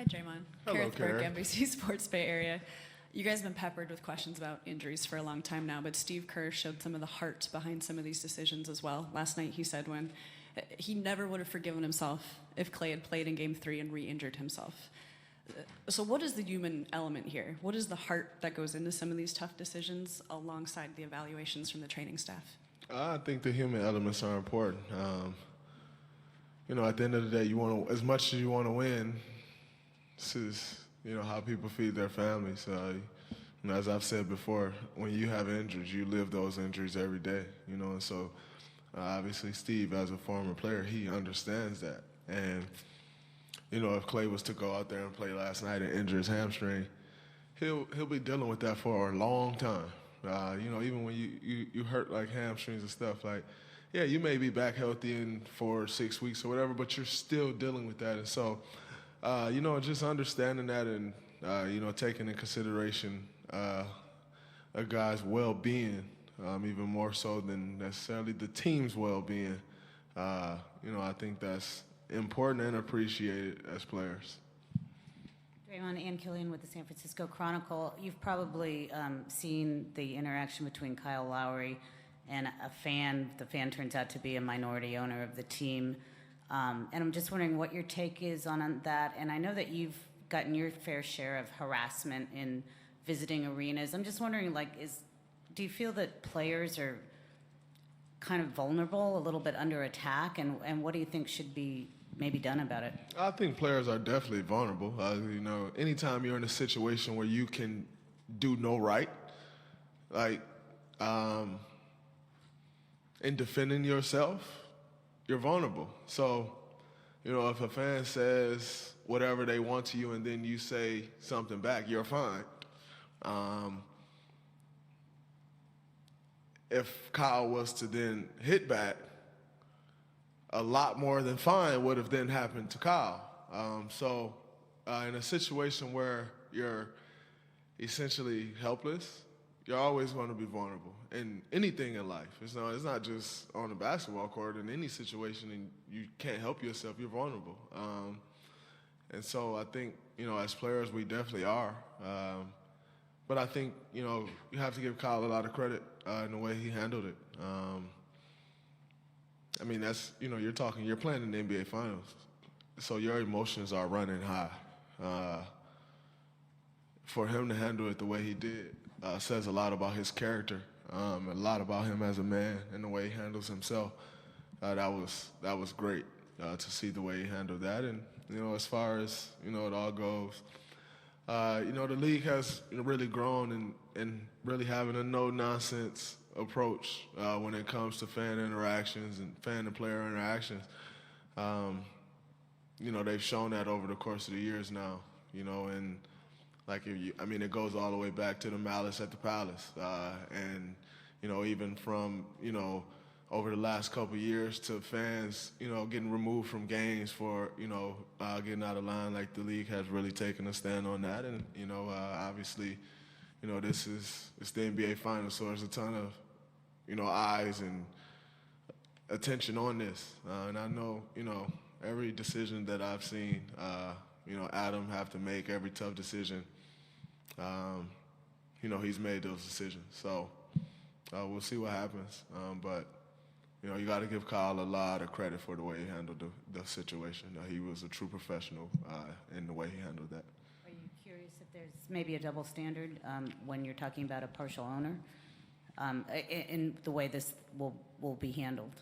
Hi, Draymond. Hello, Kareth Burke, Karen. NBC Sports Bay Area. You guys have been peppered with questions about injuries for a long time now, but Steve Kerr showed some of the heart behind some of these decisions as well. Last night he said when he never would have forgiven himself if Klay had played in Game 3 and re-injured himself. So what is the human element here? What is the heart that goes into some of these tough decisions alongside the evaluations from the training staff? I think the human elements are important. At the end of the day, you want to, as much as you want to win, this is, how people feed their families. As I've said before, when you have injuries, you live those injuries every day, and so obviously Steve, as a former player, he understands that. And, if Klay was to go out there and play last night and injure his hamstring, he'll be dealing with that for a long time. Even when you hurt like hamstrings and stuff, like, yeah, you may be back healthy in 4 or 6 weeks or whatever, but you're still dealing with that. And so, just understanding that and, taking into consideration a guy's well-being, even more so than necessarily the team's well-being, I think that's important and appreciated as players. Draymond, Ann Killian with the San Francisco Chronicle. You've probably seen the interaction between Kyle Lowry and a fan. The fan turns out to be a minority owner of the team. And I'm just wondering what your take is on that. And I know that you've gotten your fair share of harassment in visiting arenas. I'm just wondering, do you feel that players are kind of vulnerable, a little bit under attack? And what do you think should be maybe done about it? I think players are definitely vulnerable. Anytime you're in a situation where you can do no right, in defending yourself, you're vulnerable. So, if a fan says whatever they want to you and then you say something back, you're fine. If Kyle was to then hit back, a lot more than fine would have then happened to Kyle. In a situation where you're essentially helpless, you're always going to be vulnerable in anything in life. It's not just on the basketball court. In any situation, and you can't help yourself, you're vulnerable. And so I think, as players, we definitely are. But I think, you have to give Kyle a lot of credit in the way he handled it. That's, you're playing in the NBA Finals, so your emotions are running high. For him to handle it the way he did says a lot about his character, a lot about him as a man and the way he handles himself. That was great to see the way he handled that. And, as far as, it all goes, the league has really grown and really having a no-nonsense approach when it comes to fan interactions and fan and player interactions. They've shown that over the course of the years now, and it goes all the way back to the malice at the Palace. And, even from, over the last couple of years to fans, getting removed from games for, getting out of line, the league has really taken a stand on that. And, obviously, it's the NBA Finals, so there's a ton of, eyes and attention on this. And I know, every decision that I've seen, Adam have to make, every tough decision, he's made those decisions. So we'll see what happens. But, you got to give Kyle a lot of credit for the way he handled the situation. He was a true professional in the way he handled that. Are you curious if there's maybe a double standard when you're talking about a partial owner in the way this will be handled?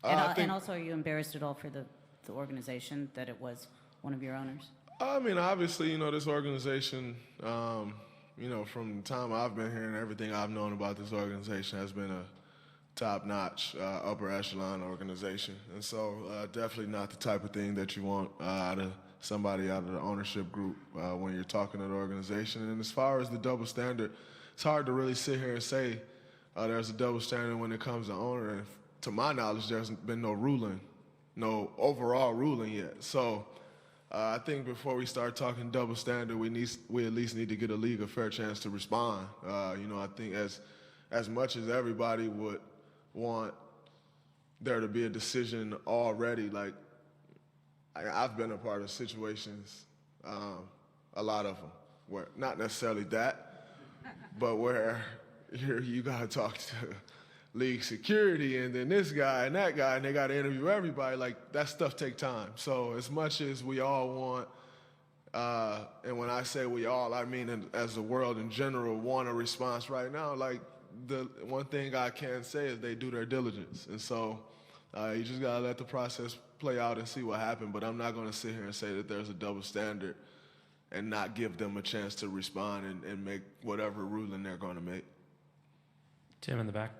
And also, are you embarrassed at all for the organization that it was one of your owners? Obviously, this organization, from the time I've been here and everything I've known about this organization has been a top-notch, upper echelon organization. And so definitely not the type of thing that you want out of somebody out of the ownership group when you're talking to the organization. And as far as the double standard, it's hard to really sit here and say there's a double standard when it comes to owner. And to my knowledge, there's been no overall ruling yet. So I think before we start talking double standard, we at least need to get a league a fair chance to respond. I think as much as everybody would want there to be a decision already, I've been a part of situations A lot of them, where not necessarily that, but where you got to talk to league security and then this guy and that guy, and they got to interview everybody. Like, that stuff take time. So as much as we all want, and when I say we all, I mean as the world in general want a response right now, like, the one thing I can say is they do their diligence. And so you just got to let the process play out and see what happened. But I'm not going to sit here and say that there's a double standard and not give them a chance to respond and make whatever ruling they're going to make. Tim in the back.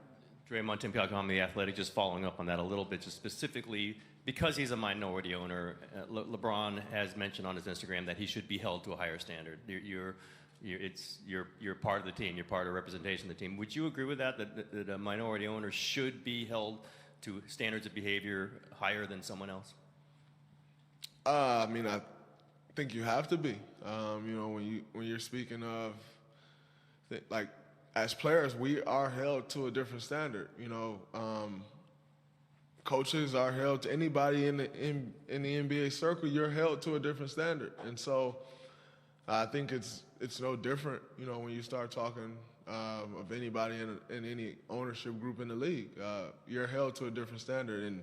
Draymond, Tim Calcom, The Athletic, just following up on that a little bit, just specifically because he's a minority owner. LeBron has mentioned on his Instagram that he should be held to a higher standard. You're part of the team. You're part of representation of the team. Would you agree with that a minority owner should be held to standards of behavior higher than someone else? I mean, I think you have to be. You know, when you're speaking of, like, as players, we are held to a different standard. You know, coaches are held to anybody in the NBA circle. You're held to a different standard, and so I think it's no different. You know, when you start talking of anybody in any ownership group in the league, you're held to a different standard. And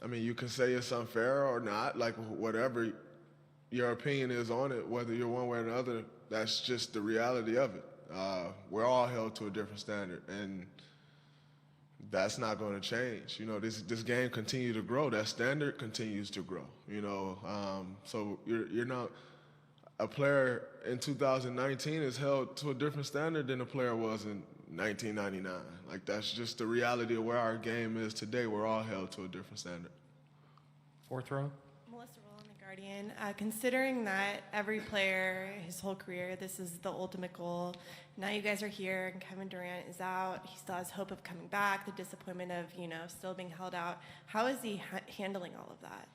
I mean, you can say it's unfair or not, like whatever your opinion is on it, whether you're one way or another. That's just the reality of it. We're all held to a different standard, and that's not going to change. You know, this game continues to grow. That standard continues to grow. You know, so you're not. A player in 2019 is held to a different standard than a player was in 1999. Like, that's just the reality of where our game is today. We're all held to a different standard. Fourth row. Melissa Roll in The Guardian. Considering that every player, his whole career, this is the ultimate goal. Now you guys are here and Kevin Durant is out. He still has hope of coming back, the disappointment of, you know, still being held out. How is he handling all of that?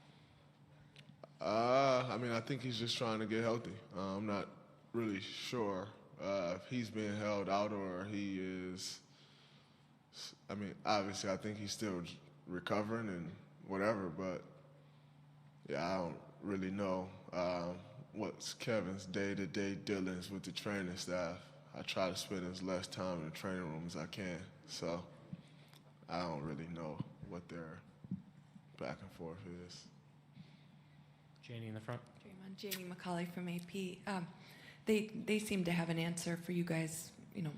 I mean, I think he's just trying to get healthy. I'm not really sure if he's being held out or he is. I mean, obviously, I think he's still recovering and whatever, but yeah, I don't really know what's Kevin's day-to-day dealings with the training staff. I try to spend as less time in the training room as I can, so I don't really know what their back and forth is. Janie in the front. Draymond, Jamie McCauley from AP. They seem to have an answer for you guys. You know,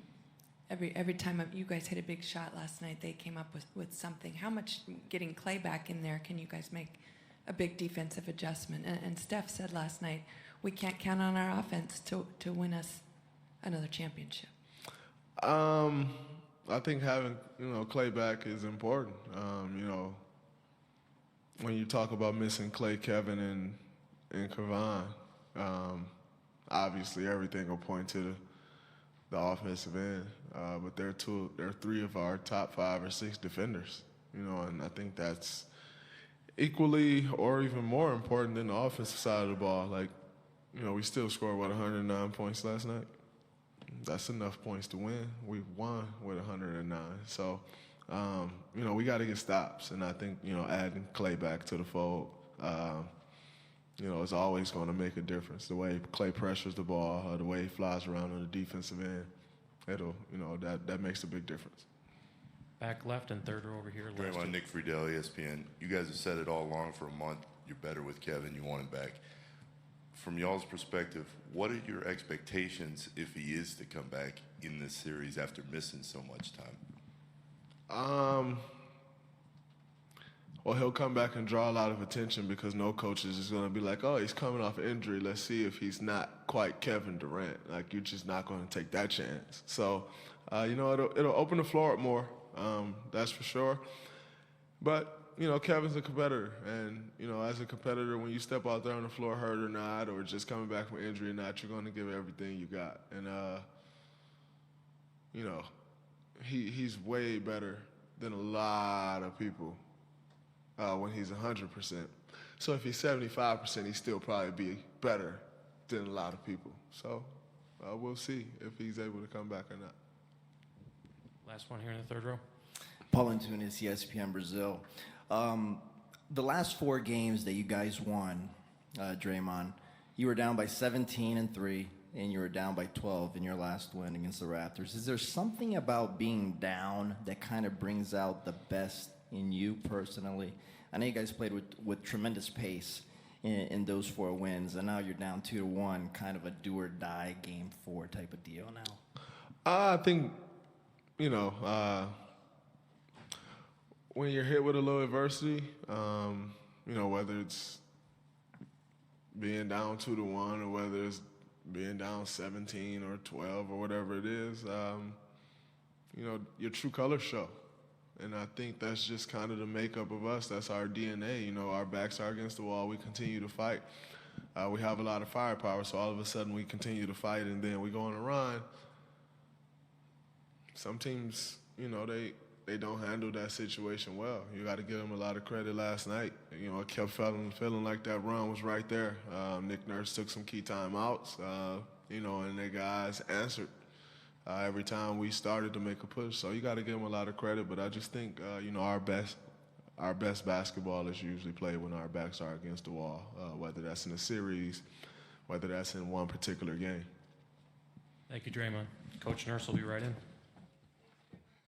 every time you guys hit a big shot last night, they came up with something. How much getting Clay back in there can you guys make a big defensive adjustment? And Steph said last night, we can't count on our offense to win us another championship. I think having, you know, Clay back is important. You know, when you talk about missing Clay, Kevin, and Kevon, obviously everything will point to the offensive end. But they're three of our top 5 or 6 defenders, you know, and I think that's equally or even more important than the offensive side of the ball. Like, you know, we still scored, 109 points last night? That's enough points to win. We won with 109. So, you know, we got to get stops. And I think, you know, adding Clay back to the fold, you know, is always going to make a difference. The way Clay pressures the ball, or the way he flies around on the defensive end, it'll, you know, that makes a big difference. Back left and third row over here. Draymond, Nick Friedel, ESPN. You guys have said it all along for a month. You're better with Kevin. You want him back. From y'all's perspective, what are your expectations if he is to come back in this series after missing so much time? Well, he'll come back and draw a lot of attention because no coach is just going to be like, oh, he's coming off injury. Let's see if he's not quite Kevin Durant. Like, you're just not going to take that chance. So, you know, it'll open the floor up more. That's for sure. But, you know, Kevin's a competitor. And, you know, as a competitor, when you step out there on the floor hurt or not, or just coming back from injury or not, you're going to give everything you got. And, you know, he's way better than a lot of people when he's 100%. So if he's 75%, he'd still probably be better than a lot of people. So we'll see if he's able to come back or not. Last one here in the third row. Paul Antunes, ESPN Brazil. The last 4 games that you guys won, Draymond, You were down by 17-3, and you were down by 12 in your last win against the Raptors. Is there something about being down that kind of brings out the best in you personally? I know you guys played with tremendous pace in those 4 wins, and now you're down 2-1, kind of a do-or-die game 4 type of deal now. I think, you know, when you're hit with a little adversity, you know, whether it's being down 2-1 or whether it's being down 17 or 12 or whatever it is, you know, your true colors show. And I think that's just kind of the makeup of us. That's our DNA. You know, our backs are against the wall. We continue to fight. We have a lot of firepower, so all of a sudden we continue to fight, and then we go on a run. Some teams, you know, they don't handle that situation well. You got to give them a lot of credit last night. You know, I kept feeling like that run was right there. Nick Nurse took some key timeouts, you know, and the guys answered every time we started to make a push. So you got to give them a lot of credit. But I just think, you know, our best basketball is usually played when our backs are against the wall, whether that's in a series, whether that's in one particular game. Thank you, Draymond. Coach Nurse will be right in.